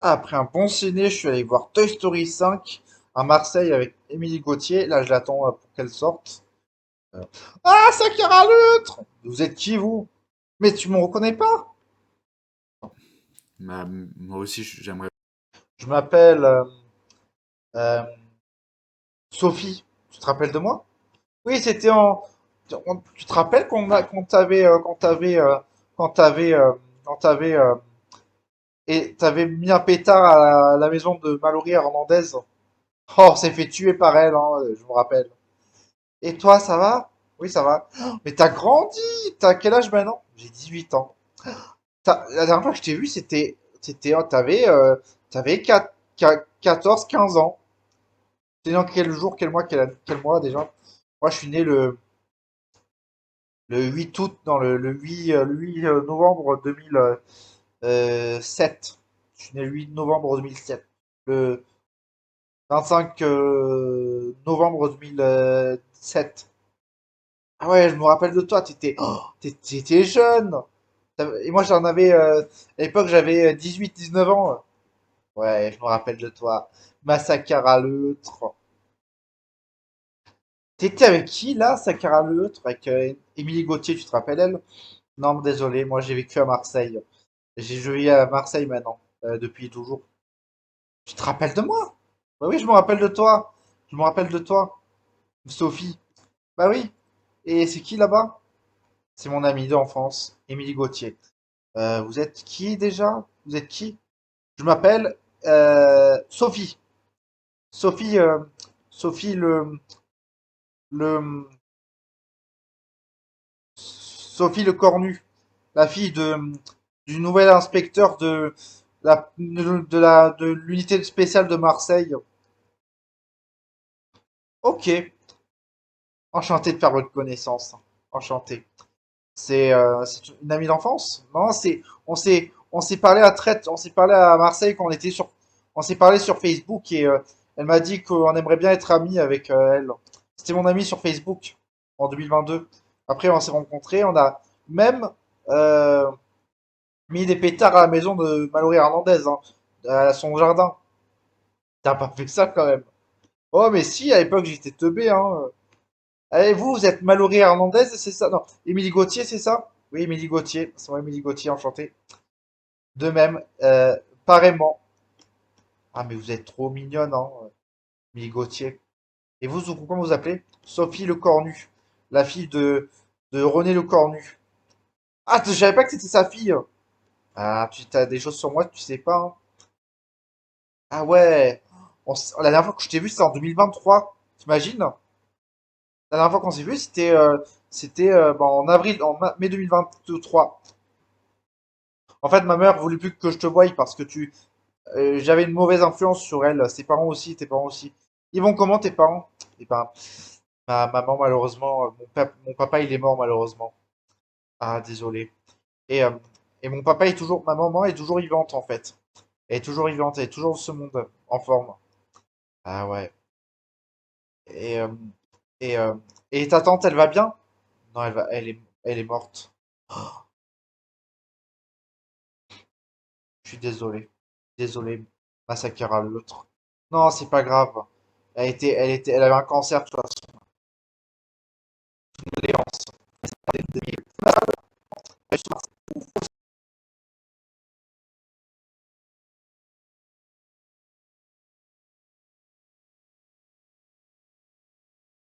Après un bon ciné, je suis allé voir Toy Story 5 à Marseille avec Émilie Gauthier. Là, je l'attends pour qu'elle sorte. Euh, Ah, ça à l'autre! Vous êtes qui, vous? Mais tu me reconnais pas? Moi aussi, j'aimerais. Je m'appelle euh, Sophie. Tu te rappelles de moi? Oui, c'était Tu te rappelles qu'on t'avait quand t'avais quand t'avais et t'avais mis un pétard à la maison de Mallory Hernandez? Oh, on s'est fait tuer par elle, hein, je me rappelle. Et toi, ça va? Oui, ça va. Oh, mais t'as grandi! T'as quel âge maintenant? J'ai 18 ans. La dernière fois que je t'ai vu, t'avais 14, 15 ans. T'es né en quel jour, quel mois, quel mois déjà? Moi, je suis né le 8 août, non, le 8 novembre 2007. Je suis né le 8 novembre 2007. Le 25 novembre 2007. Ah ouais, je me rappelle de toi, t'étais jeune. Et moi, à l'époque, j'avais 18, 19 ans. Ouais, je me rappelle de toi. Massacre à l'eutre. T'étais avec qui, là, Massacre à l'eutre? Avec Émilie Gauthier, tu te rappelles, elle? Non, désolé, moi, j'ai vécu à Marseille. Je vis à Marseille maintenant, depuis toujours. Tu te rappelles de moi? Bah oui, je me rappelle de toi. Je me rappelle de toi. Sophie. Bah oui. Et c'est qui, là-bas? C'est mon amie d'enfance, Émilie Gauthier. Vous êtes qui, déjà? Vous êtes qui? Je m'appelle Sophie. Sophie, Sophie le Sophie le Cornu, la fille du nouvel inspecteur de l'unité spéciale de Marseille. Ok, enchanté de faire votre connaissance. Enchanté. C'est une amie d'enfance? Non, on s'est parlé à Marseille quand on s'est parlé sur Facebook et elle m'a dit qu'on aimerait bien être amis avec elle. C'était mon amie sur Facebook en 2022. Après, on s'est rencontrés, on a même euh, mis des pétards à la maison de Mallory Hernandez, hein, à son jardin. T'as pas fait ça quand même. Oh, mais si, à l'époque j'étais teubé, hein. Allez, vous êtes Mallory Hernandez, c'est ça? Non, Émilie Gauthier, c'est ça? Oui, Émilie Gauthier. C'est moi, Émilie Gauthier, enchanté. De même, pareillement. Ah, mais vous êtes trop mignonne, hein, Émilie Gauthier. Et comment vous appelez? Sophie Le Cornu, la fille de René Le Cornu. Ah, je savais pas que c'était sa fille. Ah, tu as des choses sur moi que tu sais pas, hein. Ah ouais. La dernière fois que je t'ai vu, c'était en 2023. T'imagines? La dernière fois qu'on s'est vu, c'était en mai 2023. En fait, ma mère voulait plus que je te voie parce que j'avais une mauvaise influence sur elle. Ses parents aussi, tes parents aussi. Ils vont comment tes parents? Eh ben, ma maman malheureusement, mon papa il est mort malheureusement. Ah désolé. Et, euh, et ma maman est toujours vivante en fait. Elle est toujours vivante, elle est toujours dans ce monde en forme. Ah ouais. Et euh, et euh, et ta tante, elle va bien? Non, elle est morte. Je suis désolé. Désolé, massacre à l'autre. Non, c'est pas grave. Elle avait un cancer de toute façon. Léance.